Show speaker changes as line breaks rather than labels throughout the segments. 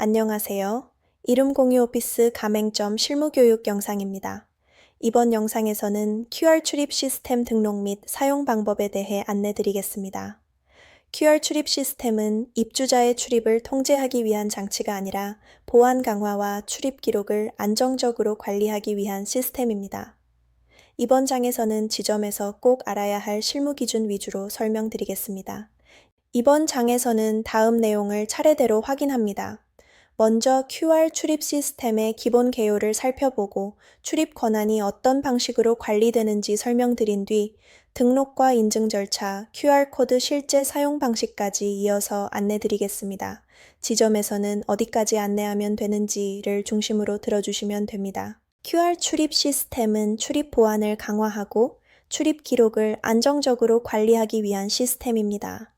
안녕하세요. 이름 공유 오피스 가맹점 실무교육 영상입니다. 이번 영상에서는 QR 출입 시스템 등록 및 사용 방법에 대해 안내드리겠습니다. QR 출입 시스템은 입주자의 출입을 통제하기 위한 장치가 아니라 보안 강화와 출입 기록을 안정적으로 관리하기 위한 시스템입니다. 이번 장에서는 지점에서 꼭 알아야 할 실무 기준 위주로 설명드리겠습니다. 이번 장에서는 다음 내용을 차례대로 확인합니다. 먼저 QR 출입 시스템의 기본 개요를 살펴보고 출입 권한이 어떤 방식으로 관리되는지 설명드린 뒤 등록과 인증 절차, QR코드 실제 사용 방식까지 이어서 안내드리겠습니다. 지점에서는 어디까지 안내하면 되는지를 중심으로 들어주시면 됩니다. QR 출입 시스템은 출입 보안을 강화하고 출입 기록을 안정적으로 관리하기 위한 시스템입니다.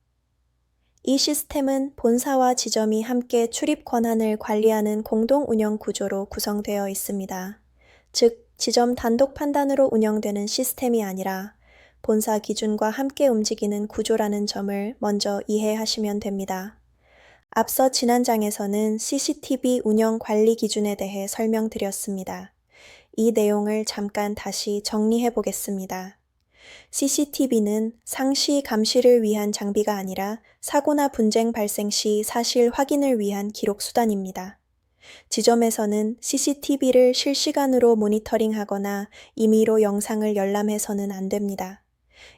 이 시스템은 본사와 지점이 함께 출입 권한을 관리하는 공동 운영 구조로 구성되어 있습니다. 즉, 지점 단독 판단으로 운영되는 시스템이 아니라 본사 기준과 함께 움직이는 구조라는 점을 먼저 이해하시면 됩니다. 앞서 지난 장에서는 CCTV 운영 관리 기준에 대해 설명드렸습니다. 이 내용을 잠깐 다시 정리해 보겠습니다. CCTV는 상시 감시를 위한 장비가 아니라 사고나 분쟁 발생 시 사실 확인을 위한 기록 수단입니다. 지점에서는 CCTV를 실시간으로 모니터링하거나 임의로 영상을 열람해서는 안 됩니다.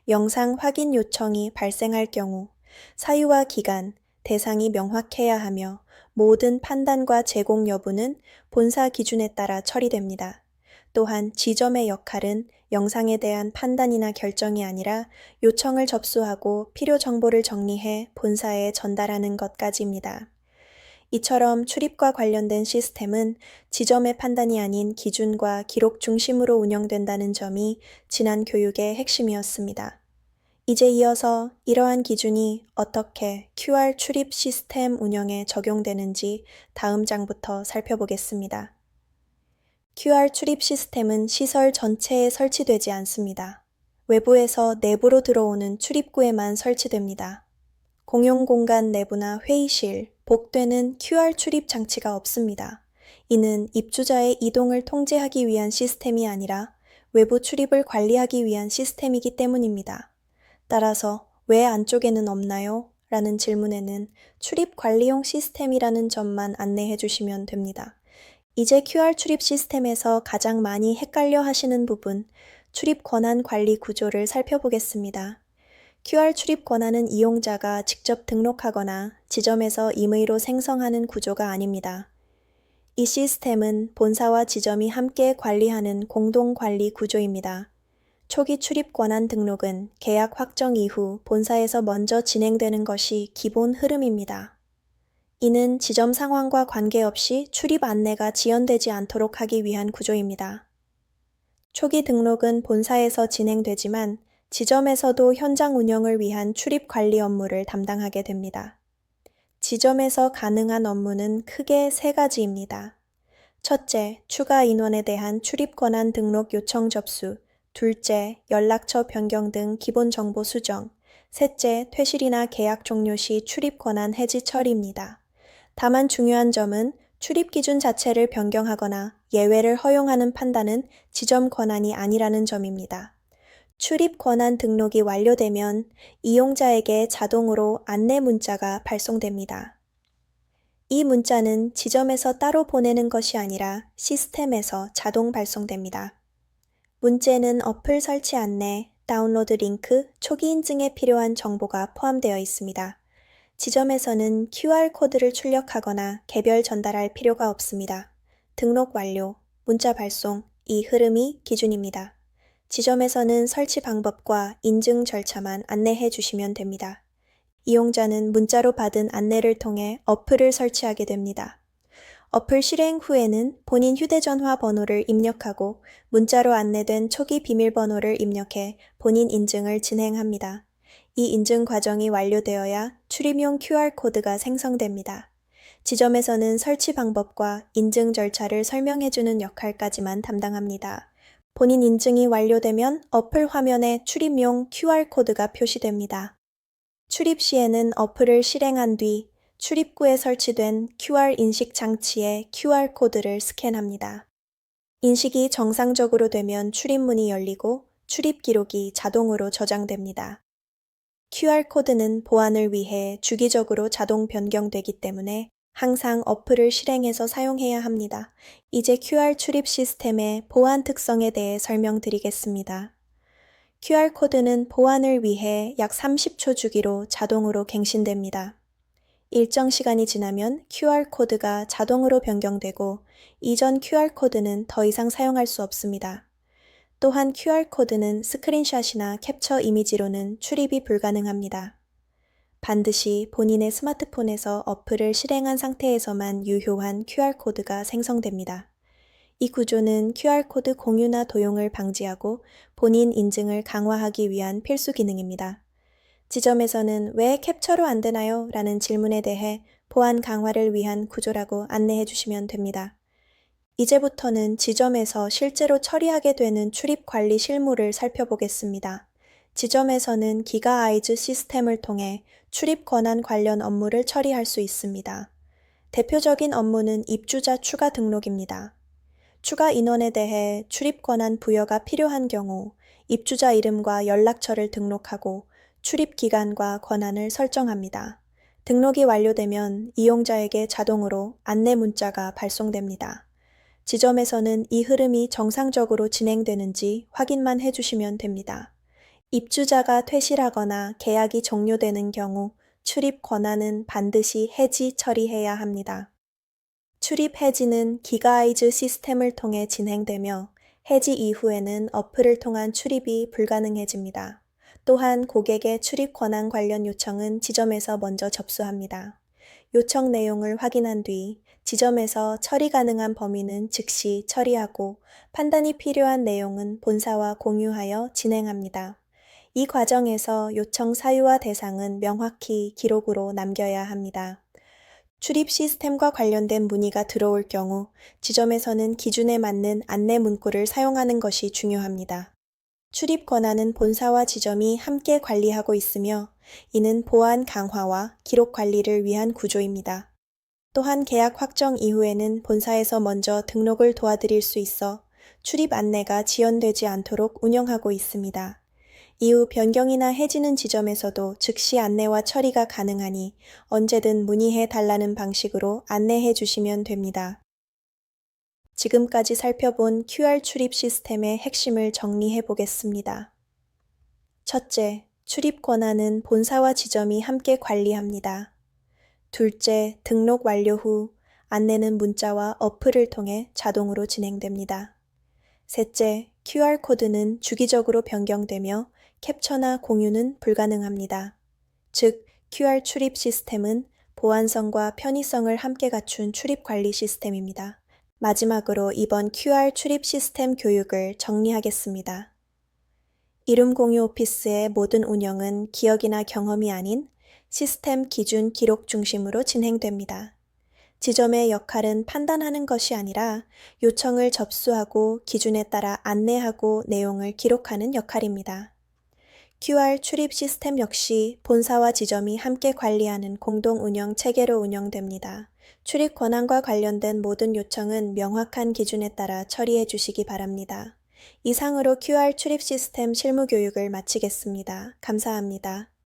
영상 확인 요청이 발생할 경우 사유와 기간, 대상이 명확해야 하며 모든 판단과 제공 여부는 본사 기준에 따라 처리됩니다. 또한 지점의 역할은 영상에 대한 판단이나 결정이 아니라 요청을 접수하고 필요 정보를 정리해 본사에 전달하는 것까지입니다. 이처럼 출입과 관련된 시스템은 지점의 판단이 아닌 기준과 기록 중심으로 운영된다는 점이 지난 교육의 핵심이었습니다. 이제 이어서 이러한 기준이 어떻게 QR 출입 시스템 운영에 적용되는지 다음 장부터 살펴보겠습니다. QR 출입 시스템은 시설 전체에 설치되지 않습니다. 외부에서 내부로 들어오는 출입구에만 설치됩니다. 공용 공간 내부나 회의실, 복도에는 QR 출입 장치가 없습니다. 이는 입주자의 이동을 통제하기 위한 시스템이 아니라 외부 출입을 관리하기 위한 시스템이기 때문입니다. 따라서 왜 안쪽에는 없나요? 라는 질문에는 출입 관리용 시스템이라는 점만 안내해 주시면 됩니다. 이제 QR 출입 시스템에서 가장 많이 헷갈려 하시는 부분, 출입 권한 관리 구조를 살펴보겠습니다. QR 출입 권한은 이용자가 직접 등록하거나 지점에서 임의로 생성하는 구조가 아닙니다. 이 시스템은 본사와 지점이 함께 관리하는 공동 관리 구조입니다. 초기 출입 권한 등록은 계약 확정 이후 본사에서 먼저 진행되는 것이 기본 흐름입니다. 이는 지점 상황과 관계없이 출입 안내가 지연되지 않도록 하기 위한 구조입니다. 초기 등록은 본사에서 진행되지만 지점에서도 현장 운영을 위한 출입 관리 업무를 담당하게 됩니다. 지점에서 가능한 업무는 크게 세 가지입니다. 첫째, 추가 인원에 대한 출입 권한 등록 요청 접수. 둘째, 연락처 변경 등 기본 정보 수정. 셋째, 퇴실이나 계약 종료 시 출입 권한 해지 처리입니다. 다만 중요한 점은 출입 기준 자체를 변경하거나 예외를 허용하는 판단은 지점 권한이 아니라는 점입니다. 출입 권한 등록이 완료되면 이용자에게 자동으로 안내 문자가 발송됩니다. 이 문자는 지점에서 따로 보내는 것이 아니라 시스템에서 자동 발송됩니다. 문제는 어플 설치 안내, 다운로드 링크, 초기 인증에 필요한 정보가 포함되어 있습니다. 지점에서는 QR코드를 출력하거나 개별 전달할 필요가 없습니다. 등록 완료, 문자 발송, 이 흐름이 기준입니다. 지점에서는 설치 방법과 인증 절차만 안내해 주시면 됩니다. 이용자는 문자로 받은 안내를 통해 어플을 설치하게 됩니다. 어플 실행 후에는 본인 휴대전화 번호를 입력하고 문자로 안내된 초기 비밀번호를 입력해 본인 인증을 진행합니다. 이 인증 과정이 완료되어야 출입용 QR코드가 생성됩니다. 지점에서는 설치 방법과 인증 절차를 설명해주는 역할까지만 담당합니다. 본인 인증이 완료되면 어플 화면에 출입용 QR코드가 표시됩니다. 출입 시에는 어플을 실행한 뒤 출입구에 설치된 QR 인식 장치에 QR 코드를 스캔합니다. 인식이 정상적으로 되면 출입문이 열리고 출입 기록이 자동으로 저장됩니다. QR코드는 보안을 위해 주기적으로 자동 변경되기 때문에 항상 어플을 실행해서 사용해야 합니다. 이제 QR 출입 시스템의 보안 특성에 대해 설명드리겠습니다. QR코드는 보안을 위해 약 30초 주기로 자동으로 갱신됩니다. 일정 시간이 지나면 QR코드가 자동으로 변경되고 이전 QR코드는 더 이상 사용할 수 없습니다. 또한 QR코드는 스크린샷이나 캡처 이미지로는 출입이 불가능합니다. 반드시 본인의 스마트폰에서 어플을 실행한 상태에서만 유효한 QR코드가 생성됩니다. 이 구조는 QR코드 공유나 도용을 방지하고 본인 인증을 강화하기 위한 필수 기능입니다. 지점에서는 왜 캡처로 안 되나요? 라는 질문에 대해 보안 강화를 위한 구조라고 안내해 주시면 됩니다. 이제부터는 지점에서 실제로 처리하게 되는 출입 관리 실무를 살펴보겠습니다. 지점에서는 기가 아이즈 시스템을 통해 출입 권한 관련 업무를 처리할 수 있습니다. 대표적인 업무는 입주자 추가 등록입니다. 추가 인원에 대해 출입 권한 부여가 필요한 경우 입주자 이름과 연락처를 등록하고 출입 기간과 권한을 설정합니다. 등록이 완료되면 이용자에게 자동으로 안내 문자가 발송됩니다. 지점에서는 이 흐름이 정상적으로 진행되는지 확인만 해주시면 됩니다. 입주자가 퇴실하거나 계약이 종료되는 경우 출입 권한은 반드시 해지 처리해야 합니다. 출입 해지는 기가아이즈 시스템을 통해 진행되며 해지 이후에는 어플을 통한 출입이 불가능해집니다. 또한 고객의 출입 권한 관련 요청은 지점에서 먼저 접수합니다. 요청 내용을 확인한 뒤 지점에서 처리 가능한 범위는 즉시 처리하고 판단이 필요한 내용은 본사와 공유하여 진행합니다. 이 과정에서 요청 사유와 대상은 명확히 기록으로 남겨야 합니다. 출입 시스템과 관련된 문의가 들어올 경우 지점에서는 기준에 맞는 안내 문구를 사용하는 것이 중요합니다. 출입 권한은 본사와 지점이 함께 관리하고 있으며 이는 보안 강화와 기록 관리를 위한 구조입니다. 또한 계약 확정 이후에는 본사에서 먼저 등록을 도와드릴 수 있어 출입 안내가 지연되지 않도록 운영하고 있습니다. 이후 변경이나 해지는 지점에서도 즉시 안내와 처리가 가능하니 언제든 문의해 달라는 방식으로 안내해 주시면 됩니다. 지금까지 살펴본 QR 출입 시스템의 핵심을 정리해 보겠습니다. 첫째, 출입 권한은 본사와 지점이 함께 관리합니다. 둘째, 등록 완료 후 안내는 문자와 어플을 통해 자동으로 진행됩니다. 셋째, QR코드는 주기적으로 변경되며 캡처나 공유는 불가능합니다. 즉, QR 출입 시스템은 보안성과 편의성을 함께 갖춘 출입 관리 시스템입니다. 마지막으로 이번 QR 출입 시스템 교육을 정리하겠습니다. 이름 공유 오피스의 모든 운영은 기억이나 경험이 아닌 시스템 기준 기록 중심으로 진행됩니다. 지점의 역할은 판단하는 것이 아니라 요청을 접수하고 기준에 따라 안내하고 내용을 기록하는 역할입니다. QR 출입 시스템 역시 본사와 지점이 함께 관리하는 공동 운영 체계로 운영됩니다. 출입 권한과 관련된 모든 요청은 명확한 기준에 따라 처리해 주시기 바랍니다. 이상으로 QR 출입 시스템 실무 교육을 마치겠습니다. 감사합니다.